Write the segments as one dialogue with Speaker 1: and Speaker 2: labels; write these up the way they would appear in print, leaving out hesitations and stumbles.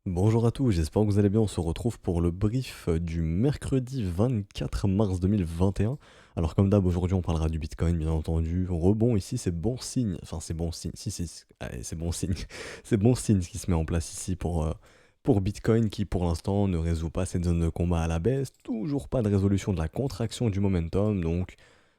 Speaker 1: Bonjour à tous, j'espère que vous allez bien. On se retrouve pour le brief du mercredi 24 mars 2021. Alors comme d'hab, aujourd'hui on parlera du Bitcoin, bien entendu. Rebond ici, c'est bon signe. Enfin, c'est bon signe. Si, allez, c'est bon signe. C'est bon signe ce qui se met en place ici pour Bitcoin qui pour l'instant ne résout pas cette zone de combat à la baisse. Toujours pas de résolution de la contraction du momentum. Donc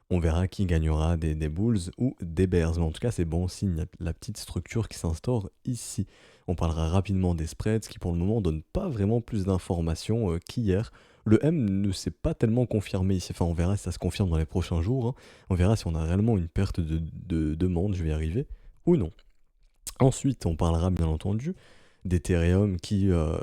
Speaker 1: on verra qui gagnera des bulls ou des bears. Mais en tout cas, c'est bon signe, la petite structure qui s'instaure ici. On parlera rapidement des spreads qui pour le moment donnent pas vraiment plus d'informations qu'hier. Le M ne s'est pas tellement confirmé ici. Enfin, on verra si ça se confirme dans les prochains jours, hein. On verra si on a réellement une perte de demande, je vais y arriver, ou non. Ensuite, on parlera bien entendu d'Ethereum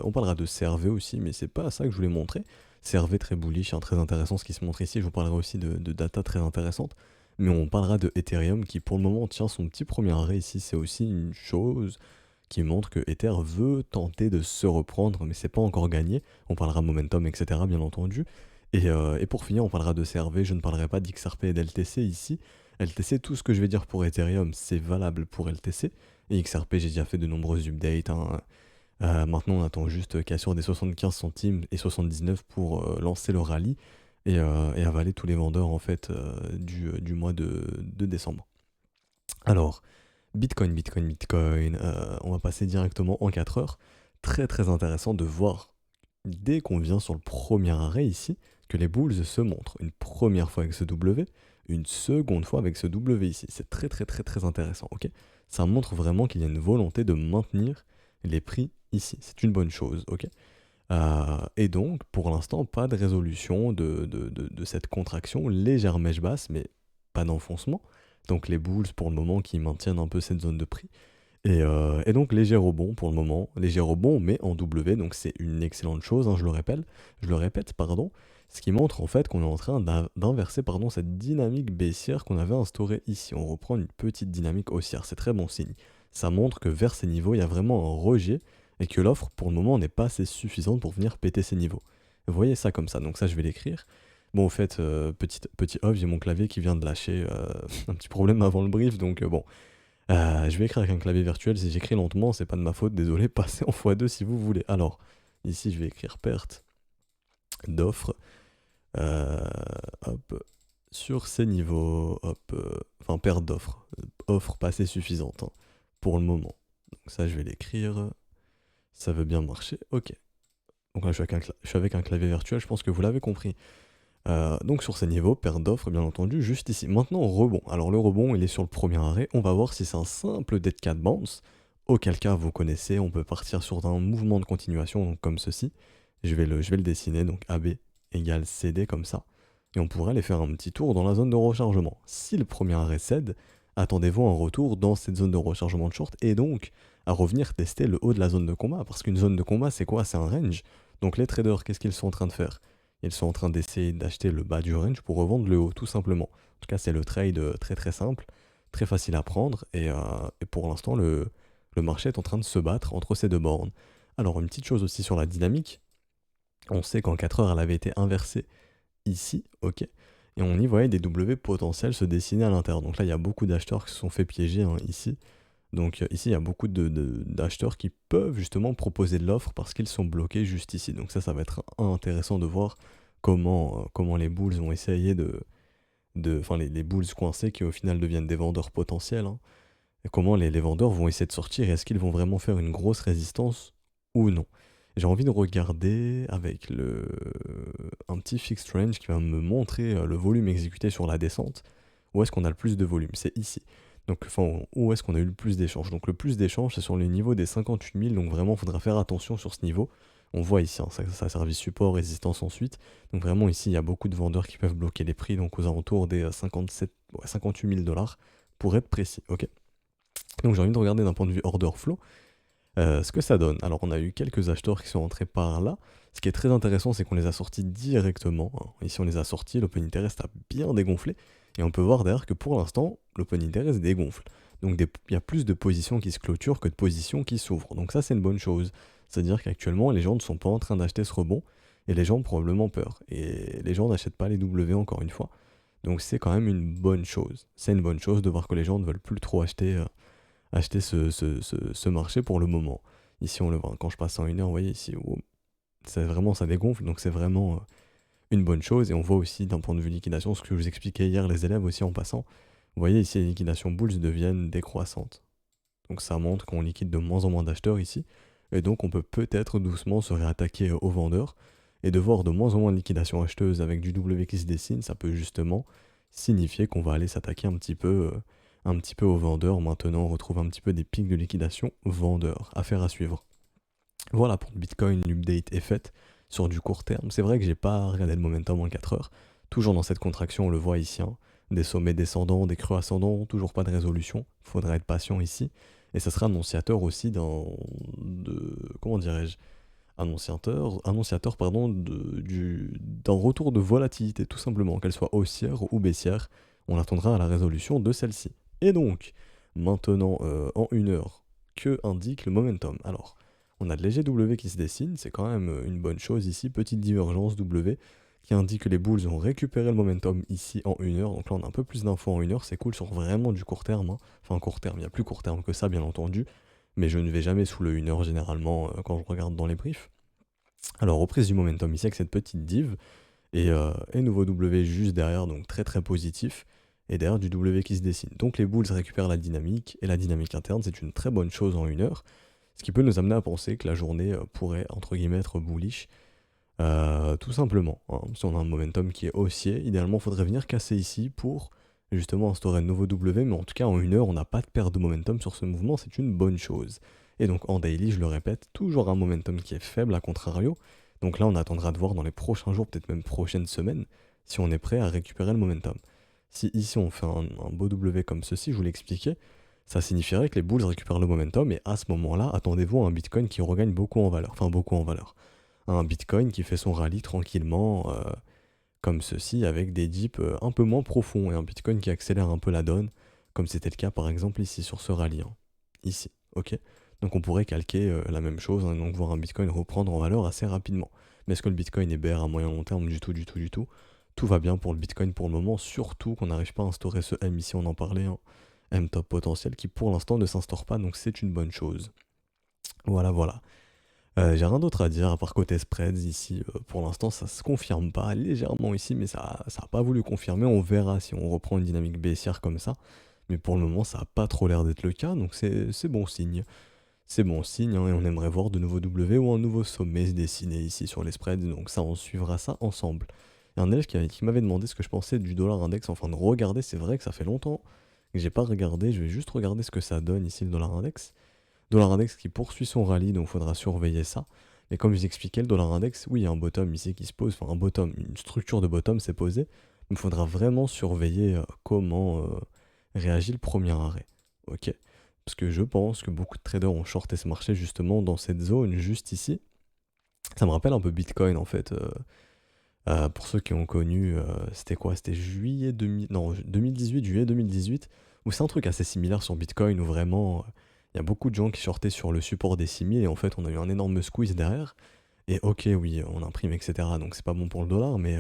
Speaker 1: on parlera de CRV aussi, mais c'est pas ça que je voulais montrer. CRV très bullish, hein, très intéressant ce qui se montre ici. Je vous parlerai aussi de data très intéressante. Mais on parlera de Ethereum qui pour le moment tient son petit premier arrêt ici. C'est aussi une chose qui montre que Ether veut tenter de se reprendre, mais c'est pas encore gagné. On parlera momentum, etc. bien entendu. Et pour finir, on parlera de CRV. Je ne parlerai pas d'XRP et d'LTC ici. LTC, tout ce que je vais dire pour Ethereum, c'est valable pour LTC. Et XRP, j'ai déjà fait de nombreuses updates, hein. Maintenant, on attend juste Cassure des 75 centimes et 79 pour lancer le rallye et avaler tous les vendeurs en fait du mois de décembre. Alors, Bitcoin, on va passer directement en 4 heures. Très très intéressant de voir, dès qu'on vient sur le premier arrêt ici, que les bulls se montrent. Une première fois avec ce W, une seconde fois avec ce W ici. C'est très très très très intéressant, ok. Ça montre vraiment qu'il y a une volonté de maintenir les prix ici. C'est une bonne chose, ok. Et donc, pour l'instant, pas de résolution de cette contraction. Légère mèche basse, mais pas d'enfoncement. Donc les bulls, pour le moment, qui maintiennent un peu cette zone de prix. Et donc léger rebond pour le moment, léger rebond mais en W, donc c'est une excellente chose, hein, je le répète, pardon, ce qui montre en fait qu'on est en train d'inverser pardon, cette dynamique baissière qu'on avait instaurée ici. On reprend une petite dynamique haussière, c'est très bon signe. Ça montre que vers ces niveaux, il y a vraiment un rejet et que l'offre pour le moment n'est pas assez suffisante pour venir péter ces niveaux. Vous voyez ça comme ça, donc ça je vais l'écrire. Bon, au fait, petit off, j'ai mon clavier qui vient de lâcher un petit problème avant le brief, donc bon. Je vais écrire avec un clavier virtuel, si j'écris lentement, c'est pas de ma faute, désolé, passez en x2 si vous voulez. Alors, ici je vais écrire perte d'offre, euh, hop, sur ces niveaux, hop, enfin perte d'offre, offre pas assez suffisante hein, pour le moment. Donc ça je vais l'écrire, ça veut bien marcher, ok. Donc là je suis avec un clavier virtuel, je pense que vous l'avez compris. Donc sur ces niveaux, perte d'offre bien entendu, juste ici. Maintenant rebond. Alors le rebond il est sur le premier arrêt, on va voir si c'est un simple dead cat bounce, auquel cas vous connaissez, on peut partir sur un mouvement de continuation donc comme ceci. Je vais le dessiner, donc AB égale CD comme ça. Et on pourrait aller faire un petit tour dans la zone de rechargement. Si le premier arrêt cède, attendez-vous un retour dans cette zone de rechargement de short et donc à revenir tester le haut de la zone de combat. Parce qu'une zone de combat c'est quoi? C'est un range. Donc les traders, qu'est-ce qu'ils sont en train de faire? Ils sont en train d'essayer d'acheter le bas du range pour revendre le haut, tout simplement. En tout cas, c'est le trade très très simple, très facile à prendre, et pour l'instant, le marché est en train de se battre entre ces deux bornes. Alors, une petite chose aussi sur la dynamique, on sait qu'en 4 heures, elle avait été inversée ici, ok, et on y voyait des W potentiels se dessiner à l'intérieur. Donc là, il y a beaucoup d'acheteurs qui se sont fait piéger hein, ici. Donc ici, il y a beaucoup d'acheteurs qui peuvent justement proposer de l'offre parce qu'ils sont bloqués juste ici. Donc ça va être intéressant de voir comment les bulls vont essayer enfin les bulls coincés qui au final deviennent des vendeurs potentiels, hein, et comment les vendeurs vont essayer de sortir et est-ce qu'ils vont vraiment faire une grosse résistance ou non. J'ai envie de regarder avec un petit fixed range qui va me montrer le volume exécuté sur la descente. Où est-ce qu'on a le plus de volume? C'est ici. Donc, enfin, où est-ce qu'on a eu le plus d'échanges? Donc, le plus d'échanges, c'est sur le niveau des 58 000. Donc, vraiment, il faudra faire attention sur ce niveau. On voit ici, hein, ça a servi support, résistance ensuite. Donc, vraiment, ici, il y a beaucoup de vendeurs qui peuvent bloquer les prix. Donc, aux alentours des 58 000 dollars pour être précis. Ok. Donc, j'ai envie de regarder d'un point de vue order flow. Ce que ça donne. Alors on a eu quelques acheteurs qui sont entrés par là. Ce qui est très intéressant, c'est qu'on les a sortis directement, hein. Ici on les a sortis, l'open interest a bien dégonflé. Et on peut voir d'ailleurs que pour l'instant, l'open interest dégonfle. Donc il y a plus de positions qui se clôturent que de positions qui s'ouvrent. Donc ça c'est une bonne chose. C'est-à-dire qu'actuellement les gens ne sont pas en train d'acheter ce rebond. Et les gens ont probablement peur. Et les gens n'achètent pas les W encore une fois. Donc c'est quand même une bonne chose. C'est une bonne chose de voir que les gens ne veulent plus trop acheter ce marché pour le moment. Ici, on le voit, quand je passe en 1 heure, vous voyez ici, c'est vraiment, ça dégonfle, donc c'est vraiment une bonne chose. Et on voit aussi d'un point de vue liquidation, ce que je vous expliquais hier, les élèves aussi en passant. Vous voyez ici, les liquidations bulls deviennent décroissantes. Donc ça montre qu'on liquide de moins en moins d'acheteurs ici. Et donc on peut peut-être doucement se réattaquer aux vendeurs. Et de voir de moins en moins de liquidations acheteuses avec du W qui se dessine, ça peut justement signifier qu'on va aller s'attaquer un petit peu aux vendeurs. Maintenant, on retrouve un petit peu des pics de liquidation vendeurs. Affaire à suivre. Voilà, pour le Bitcoin, l'update est faite sur du court terme. C'est vrai que j'ai pas regardé le momentum en 4 heures. Toujours dans cette contraction, on le voit ici, hein. Des sommets descendants, des creux ascendants, toujours pas de résolution. Il faudra être patient ici. Et ça sera annonciateur aussi comment dirais-je, annonciateur pardon, d'un retour de volatilité, tout simplement, qu'elle soit haussière ou baissière. On attendra à la résolution de celle-ci. Et donc, maintenant, en 1 heure, que indique le momentum? Alors, on a de léger W qui se dessine, c'est quand même une bonne chose ici, petite divergence W qui indique que les bulls ont récupéré le momentum ici en 1 heure, donc là on a un peu plus d'infos en 1 heure, c'est cool sur vraiment du court terme, hein. Enfin court terme, il y a plus court terme que ça bien entendu, mais je ne vais jamais sous le 1 heure généralement quand je regarde dans les briefs. Alors reprise du momentum ici avec cette petite div, et nouveau W juste derrière, donc très très positif, et derrière du W qui se dessine. Donc les bulls récupèrent la dynamique, et la dynamique interne c'est une très bonne chose en 1 heure, ce qui peut nous amener à penser que la journée pourrait entre guillemets être bullish, tout simplement, hein. Si on a un momentum qui est haussier, idéalement il faudrait venir casser ici pour justement instaurer un nouveau W, mais en tout cas en 1 heure on n'a pas de perte de momentum sur ce mouvement, c'est une bonne chose. Et donc en daily, je le répète, toujours un momentum qui est faible à contrario, donc là on attendra de voir dans les prochains jours, peut-être même prochaines semaines, si on est prêt à récupérer le momentum. Si ici on fait un beau W comme ceci, je vous l'expliquais, ça signifierait que les bulls récupèrent le momentum, et à ce moment-là, attendez-vous à un Bitcoin qui regagne beaucoup en valeur, enfin beaucoup en valeur. Un Bitcoin qui fait son rallye tranquillement, comme ceci, avec des dips un peu moins profonds, et un Bitcoin qui accélère un peu la donne, comme c'était le cas par exemple ici sur ce rallye, hein. Ici, ok. Donc on pourrait calquer la même chose, hein, et donc voir un Bitcoin reprendre en valeur assez rapidement. Mais est-ce que le Bitcoin est bear à moyen long terme? Du tout, du tout, du tout. Tout va bien pour le Bitcoin pour le moment, surtout qu'on n'arrive pas à instaurer ce M ici, on en parlait, hein. M top potentiel qui pour l'instant ne s'instaure pas, donc c'est une bonne chose. Voilà, voilà. J'ai rien d'autre à dire à part côté spreads ici, pour l'instant ça se confirme pas légèrement ici, mais ça a pas voulu confirmer. On verra si on reprend une dynamique baissière comme ça, mais pour le moment ça a pas trop l'air d'être le cas, donc c'est bon signe. C'est bon signe, hein, et on aimerait voir de nouveaux W ou un nouveau sommet se dessiner ici sur les spreads, donc ça on suivra ça ensemble. Il y a un élève qui m'avait demandé ce que je pensais du dollar index, enfin de regarder, c'est vrai que ça fait longtemps que j'ai pas regardé, je vais juste regarder ce que ça donne ici le dollar index. Dollar index qui poursuit son rallye, donc il faudra surveiller ça. Mais comme je vous expliquais, le dollar index, oui, il y a un bottom ici qui se pose, enfin un bottom, une structure de bottom s'est posée. Il faudra vraiment surveiller comment réagit le premier arrêt. Ok. Parce que je pense que beaucoup de traders ont shorté ce marché justement dans cette zone, juste ici. Ça me rappelle un peu Bitcoin en fait. Pour ceux qui ont connu, c'était quoi? C'était juillet 2000, non, 2018, juillet 2018, où c'est un truc assez similaire sur Bitcoin, où vraiment, il y a beaucoup de gens qui sortaient sur le support des 6000, et en fait, on a eu un énorme squeeze derrière. Et ok, oui, on imprime, etc. Donc c'est pas bon pour le dollar, mais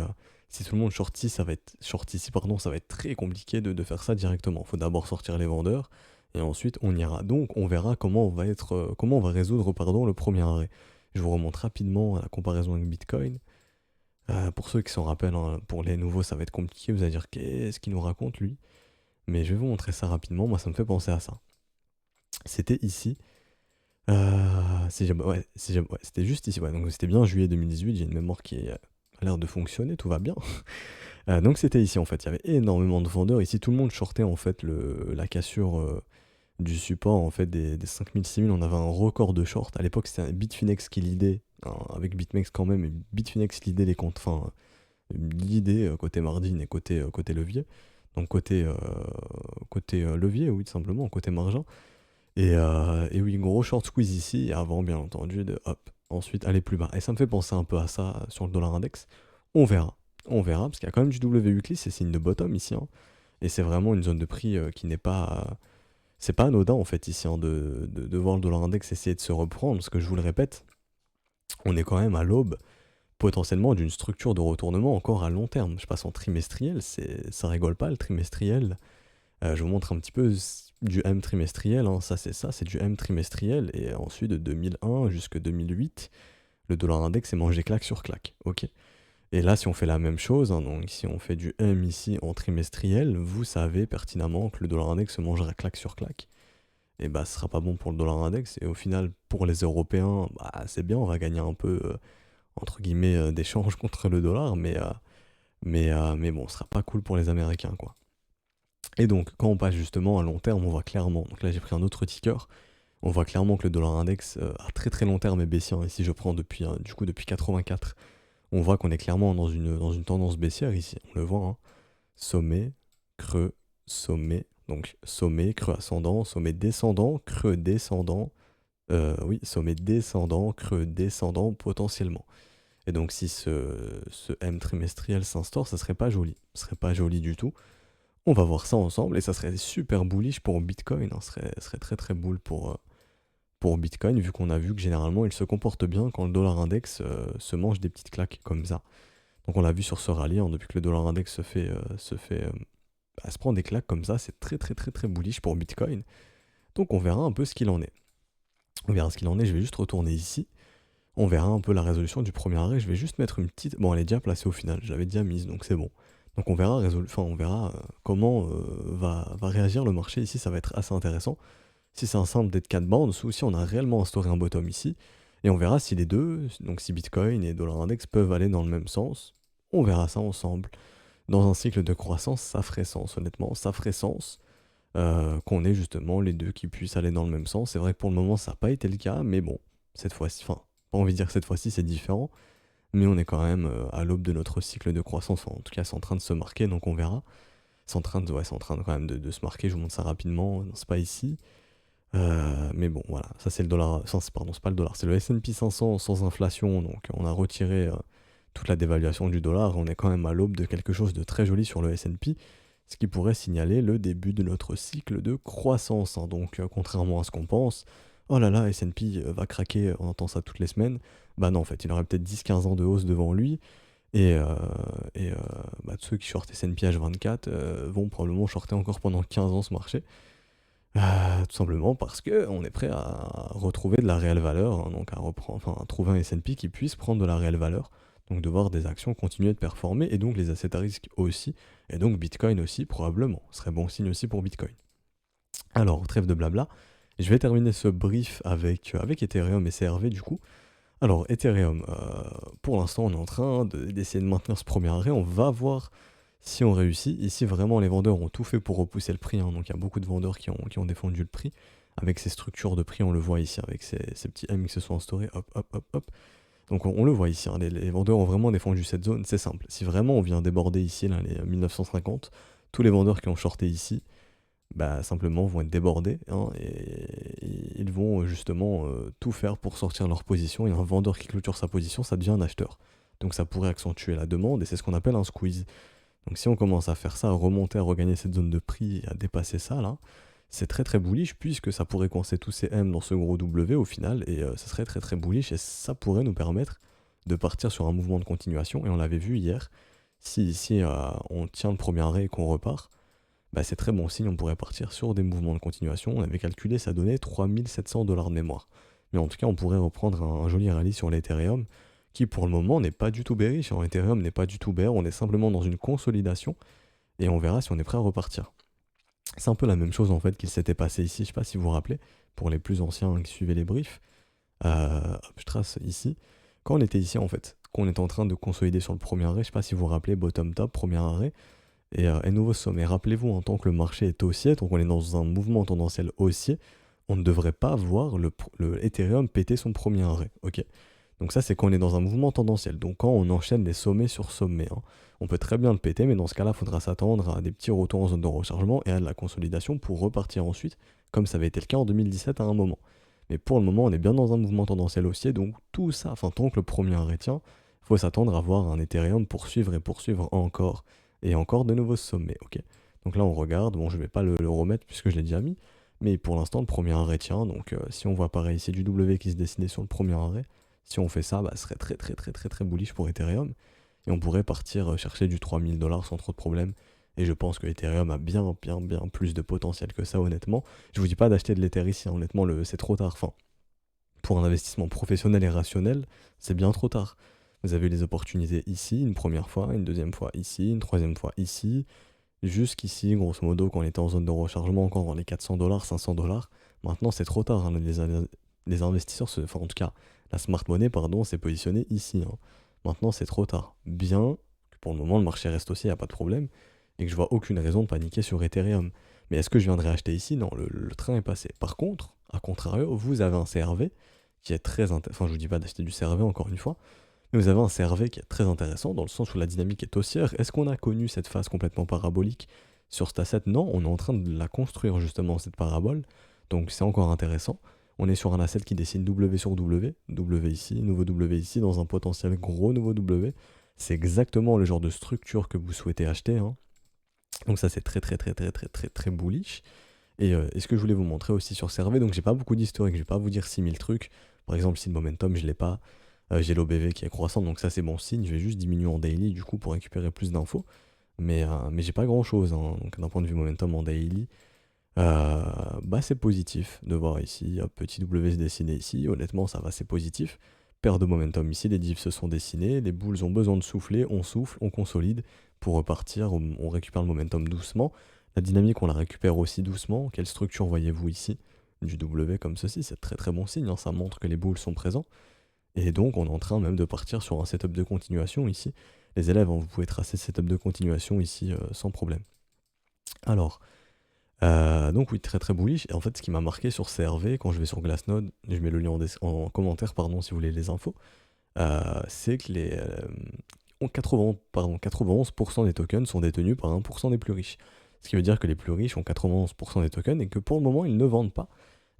Speaker 1: si tout le monde short ici, pardon, ça va être très compliqué de faire ça directement. Faut d'abord sortir les vendeurs, et ensuite on ira. Donc on verra comment on va résoudre, pardon, le premier arrêt. Je vous remonte rapidement la comparaison avec Bitcoin. Pour ceux qui s'en rappellent, hein, pour les nouveaux, ça va être compliqué. Vous allez dire, qu'est-ce qu'il nous raconte, lui? Mais je vais vous montrer ça rapidement. Moi, ça me fait penser à ça. C'était ici. Ouais, c'était juste ici. Ouais, donc c'était bien juillet 2018. J'ai une mémoire qui a l'air de fonctionner. Tout va bien. Donc c'était ici, en fait. Il y avait énormément de vendeurs. Ici, tout le monde shortait, en fait, la cassure du support, en fait, des 5000, 6000. On avait un record de short. À l'époque, c'était un Bitfinex qui leadait, hein, avec BitMEX quand même. Et Bitfinex leadait les comptes. Enfin, l'idée côté margin et côté levier. Donc côté levier, oui, tout simplement, côté margin. Et oui, gros short squeeze ici, et avant, bien entendu, de hop, ensuite aller plus bas. Et ça me fait penser un peu à ça sur le dollar index. On verra. On verra, parce qu'il y a quand même du W weekly, c'est signe de bottom ici, hein. Et c'est vraiment une zone de prix qui n'est pas. C'est pas anodin en fait ici, hein, de voir le dollar index essayer de se reprendre, parce que je vous le répète, on est quand même à l'aube potentiellement d'une structure de retournement encore à long terme. Je passe en trimestriel, ça rigole pas le trimestriel. Je vous montre un petit peu du M trimestriel, hein. Ça, c'est du M trimestriel. Et ensuite, de 2001 jusqu'à 2008, le dollar index est mangé claque sur claque. Ok. Et là, si on fait la même chose, hein, donc si on fait du M ici en trimestriel, vous savez pertinemment que le dollar index se mangera claque sur claque. Et bah, ce sera pas bon pour le dollar index. Et au final, pour les Européens, bah, c'est bien, on va gagner un peu, entre guillemets, d'échange contre le dollar, mais bon, ce sera pas cool pour les Américains, quoi. Et donc, quand on passe justement à long terme, on voit clairement, donc là j'ai pris un autre ticker, on voit clairement que le dollar index à très très long terme est baissier. Ici, je prends depuis, du coup, depuis 84, on voit qu'on est clairement dans une tendance baissière ici, on le voit, hein. Sommet, creux, sommet, donc sommet, creux ascendant, sommet descendant, creux descendant, oui, sommet descendant, creux descendant potentiellement. Et donc si ce M trimestriel s'instaure, ça serait pas joli. Ce serait pas joli du tout. On va voir ça ensemble et ça serait super bullish pour Bitcoin, hein. Ce serait très très bull pour Bitcoin, vu qu'on a vu que généralement il se comporte bien quand le dollar index se mange des petites claques comme ça. Donc on l'a vu sur ce rallye, hein, depuis que le dollar index se prend des claques comme ça, c'est très très très très bullish pour Bitcoin. Donc on verra un peu ce qu'il en est. On verra ce qu'il en est, je vais juste retourner ici. On verra un peu la résolution du premier arrêt. Je vais juste mettre une petite... Bon, elle est déjà placée au final, je l'avais déjà mise, donc c'est bon. Donc on verra, on verra comment va réagir le marché ici, ça va être assez intéressant. Si c'est un simple dead cat bounce ou si on a réellement instauré un bottom ici. Et on verra si les deux, donc si Bitcoin et dollar index peuvent aller dans le même sens. On verra ça ensemble. Dans un cycle de croissance, ça ferait sens, honnêtement, ça ferait sens. Qu'on ait justement les deux qui puissent aller dans le même sens. C'est vrai que pour le moment ça n'a pas été le cas, mais bon, cette fois-ci, enfin, pas envie de dire que cette fois-ci c'est différent, mais on est quand même à l'aube de notre cycle de croissance, enfin, en tout cas c'est en train de se marquer, donc on verra. C'est en train de, ouais, c'est en train de, quand même de se marquer, je vous montre ça rapidement, non, c'est pas ici. Mais bon, voilà, ça c'est le dollar, enfin, pardon, c'est pas le dollar, c'est le S&P 500 sans inflation, donc on a retiré toute la dévaluation du dollar, on est quand même à l'aube de quelque chose de très joli sur le S&P, ce qui pourrait signaler le début de notre cycle de croissance, hein. Donc contrairement à ce qu'on pense, oh là là, S&P va craquer, on entend ça toutes les semaines, bah non en fait, il aurait peut-être 10-15 ans de hausse devant lui, et, euh, et bah, ceux qui shortent S&P H24 vont probablement shorter encore pendant 15 ans ce marché. Tout simplement parce que on est prêt à retrouver de la réelle valeur, hein, donc à reprendre, enfin à trouver un S&P qui puisse prendre de la réelle valeur, donc de voir des actions continuer de performer, et donc les assets à risque aussi, et donc Bitcoin aussi probablement, ce serait bon signe aussi pour Bitcoin. Alors, trêve de blabla, je vais terminer ce brief avec Ethereum et CRV du coup. Alors, Ethereum, pour l'instant on est en train d'essayer de maintenir ce premier arrêt, on va voir si on réussit. Ici, vraiment, les vendeurs ont tout fait pour repousser le prix, hein. Donc, il y a beaucoup de vendeurs qui ont défendu le prix. Avec ces structures de prix, on le voit ici, avec ces petits M qui se sont instaurés. Hop, hop, hop, hop. Donc, on le voit ici, hein. Les vendeurs ont vraiment défendu cette zone. C'est simple. Si vraiment on vient déborder ici, là, les 1950, tous les vendeurs qui ont shorté ici, bah, simplement vont être débordés, hein, et ils vont justement tout faire pour sortir leur position. Et un vendeur qui clôture sa position, ça devient un acheteur. Donc, ça pourrait accentuer la demande, et c'est ce qu'on appelle un squeeze. Donc si on commence à faire ça, à remonter, à regagner cette zone de prix et à dépasser ça là, c'est très très bullish puisque ça pourrait coincer tous ces M dans ce gros W au final et ça serait très très bullish et ça pourrait nous permettre de partir sur un mouvement de continuation et on l'avait vu hier, si ici on tient le premier arrêt et qu'on repart, bah, c'est très bon signe, on pourrait partir sur des mouvements de continuation, on avait calculé ça donnait 3700 $ de mémoire. Mais en tout cas on pourrait reprendre un joli rallye sur l'Ethereum qui pour le moment n'est pas du tout bearish, en Ethereum n'est pas du tout bear, on est simplement dans une consolidation, et on verra si on est prêt à repartir. C'est un peu la même chose en fait qu'il s'était passé ici, je sais pas si vous vous rappelez, pour les plus anciens qui suivaient les briefs, hop, je trace ici, quand on était ici en fait, qu'on était en train de consolider sur le premier arrêt, je sais pas si vous vous rappelez, bottom top, premier arrêt, et nouveau sommet. Rappelez-vous, en tant que le marché est haussier, donc on est dans un mouvement tendanciel haussier, on ne devrait pas voir le Ethereum péter son premier arrêt, ok. Donc ça, c'est quand on est dans un mouvement tendanciel. Donc quand on enchaîne des sommets sur sommets, hein. On peut très bien le péter, mais dans ce cas-là, il faudra s'attendre à des petits retours en zone de rechargement et à de la consolidation pour repartir ensuite, comme ça avait été le cas en 2017 à un moment. Mais pour le moment, on est bien dans un mouvement tendanciel haussier, donc tout ça, enfin tant que le premier arrêt tient, il faut s'attendre à voir un Ethereum poursuivre et poursuivre encore, et encore de nouveaux sommets, ok. Donc là, on regarde, bon, je vais pas le remettre puisque je l'ai déjà mis, mais pour l'instant, le premier arrêt tient, donc si on voit pareil, c'est du W qui se dessinait sur le premier arrêt. Si on fait ça, bah, ce serait très très très très très très bullish pour Ethereum. Et on pourrait partir chercher du 3000 $ sans trop de problèmes. Et je pense que Ethereum a bien plus de potentiel que ça, honnêtement. Je vous dis pas d'acheter de l'Ether ici, hein, honnêtement, c'est trop tard. Enfin, pour un investissement professionnel et rationnel, c'est bien trop tard. Vous avez eu les opportunités ici, une première fois, une deuxième fois ici, une troisième fois ici, jusqu'ici, grosso modo, quand on était en zone de rechargement, encore dans les 400 dollars, 500 dollars. Maintenant, c'est trop tard, hein. Les investisseurs, enfin, en tout cas, la smart money, pardon, s'est positionnée ici, hein. Maintenant, c'est trop tard. Bien que pour le moment, le marché reste haussier, il n'y a pas de problème, et que je vois aucune raison de paniquer sur Ethereum. Mais est-ce que je viendrai acheter ici? Non, le train est passé. Par contre, à contrario, vous avez un CRV qui est très intéressant. Enfin, je vous dis pas d'acheter du CRV encore une fois, mais vous avez un CRV qui est très intéressant dans le sens où la dynamique est haussière. Est-ce qu'on a connu cette phase complètement parabolique sur cet asset? Non, on est en train de la construire justement, cette parabole. Donc c'est encore intéressant. On est sur un asset qui dessine W sur W, W ici, nouveau W ici, dans un potentiel gros nouveau W. C'est exactement le genre de structure que vous souhaitez acheter, hein. Donc ça c'est très bullish. Et ce que je voulais vous montrer aussi sur CRV, donc j'ai pas beaucoup d'historique, je vais pas vous dire 6000 trucs. Par exemple, si le momentum, je l'ai pas. J'ai l'OBV qui est croissant, donc ça c'est bon signe. Je vais juste diminuer en daily du coup pour récupérer plus d'infos. Mais j'ai pas grand chose, hein. Donc d'un point de vue momentum en daily, bah c'est positif de voir ici, hop, petit W se dessiner ici. Honnêtement, ça va, c'est positif. Paire de momentum ici, les divs se sont dessinés, les bulls ont besoin de souffler, on souffle, on consolide pour repartir, on récupère le momentum doucement. La dynamique, on la récupère aussi doucement. Quelle structure voyez-vous ici? Du W comme ceci, c'est très bon signe, hein. Ça montre que les bulls sont présents. Et donc, on est en train même de partir sur un setup de continuation ici. Les élèves, hein, vous pouvez tracer setup de continuation ici sans problème. Alors, donc oui, très bullish. Et en fait, ce qui m'a marqué sur CRV, quand je vais sur Glassnode, je mets le lien en commentaire, pardon, si vous voulez les infos, c'est que 91% des tokens sont détenus par 1% des plus riches. Ce qui veut dire que les plus riches ont 91% des tokens et que pour le moment, ils ne vendent pas.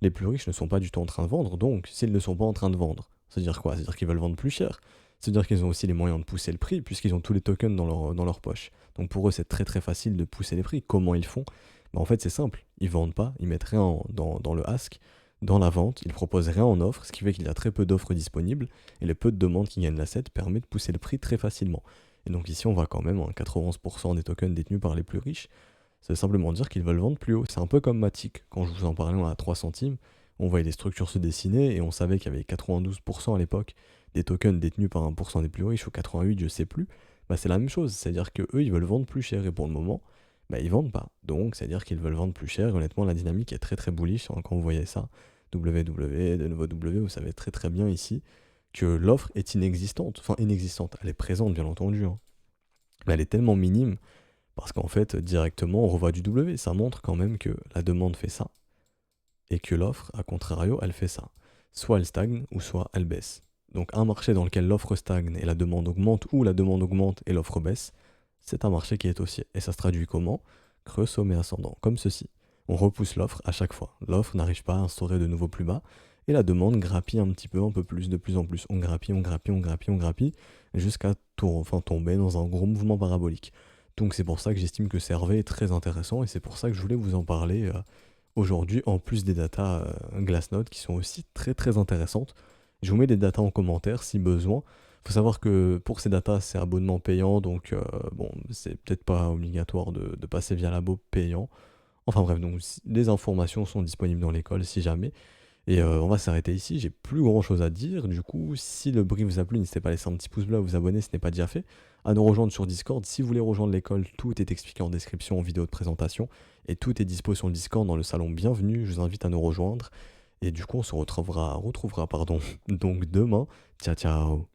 Speaker 1: Les plus riches ne sont pas du tout en train de vendre, donc s'ils ne sont pas en train de vendre, c'est-à-dire quoi? C'est-à-dire qu'ils veulent vendre plus cher. C'est-à-dire qu'ils ont aussi les moyens de pousser le prix, puisqu'ils ont tous les tokens dans leur poche. Donc pour eux, c'est très facile de pousser les prix. Comment ils font? Bah en fait, c'est simple. Ils vendent pas, ils mettent rien dans le ask, dans la vente, ils proposent rien en offre, ce qui fait qu'il y a très peu d'offres disponibles, et le peu de demandes qui gagnent l'asset permet de pousser le prix très facilement. Et donc ici, on voit quand même 91% des tokens détenus par les plus riches. Ça veut simplement dire qu'ils veulent vendre plus haut. C'est un peu comme Matic, quand je vous en parlais à 3 centimes, on voyait les structures se dessiner et on savait qu'il y avait 92% à l'époque des tokens détenus par 1% des plus riches ou 88, je sais plus. Bah c'est la même chose, c'est-à-dire que eux ils veulent vendre plus cher et pour le moment, bah ils vendent pas. Donc c'est-à-dire qu'ils veulent vendre plus cher. Et honnêtement, la dynamique est très bullish, hein, quand vous voyez ça. WW, de nouveau W, vous savez très bien ici que l'offre est inexistante. Enfin inexistante, elle est présente bien entendu, hein. Mais elle est tellement minime parce qu'en fait directement on revoit du W. Ça montre quand même que la demande fait ça et que l'offre, à contrario, elle fait ça. Soit elle stagne, ou soit elle baisse. Donc un marché dans lequel l'offre stagne et la demande augmente, ou la demande augmente et l'offre baisse, c'est un marché qui est haussier. Et ça se traduit comment? Creux, sommet, ascendant, comme ceci. On repousse l'offre à chaque fois. L'offre n'arrive pas à instaurer de nouveau plus bas, et la demande grappille un petit peu, un peu plus, de plus en plus. On grappille, jusqu'à tomber dans un gros mouvement parabolique. Donc c'est pour ça que j'estime que CRV est très intéressant, et c'est pour ça que je voulais vous en parler aujourd'hui, en plus des datas Glassnode qui sont aussi très intéressantes. Je vous mets des datas en commentaire si besoin. Faut savoir que pour ces datas, c'est abonnement payant, donc bon, c'est peut-être pas obligatoire de passer via l'abo payant. Enfin bref, donc les informations sont disponibles dans l'école si jamais. Et on va s'arrêter ici, j'ai plus grand chose à dire. Du coup, si le brief vous a plu, n'hésitez pas à laisser un petit pouce bleu, à vous abonner si ce n'est pas déjà fait, à nous rejoindre sur Discord. Si vous voulez rejoindre l'école, tout est expliqué en description, en vidéo de présentation, et tout est dispo sur le Discord dans le salon bienvenue. Je vous invite à nous rejoindre. Et du coup, on se retrouvera pardon, donc demain. Ciao.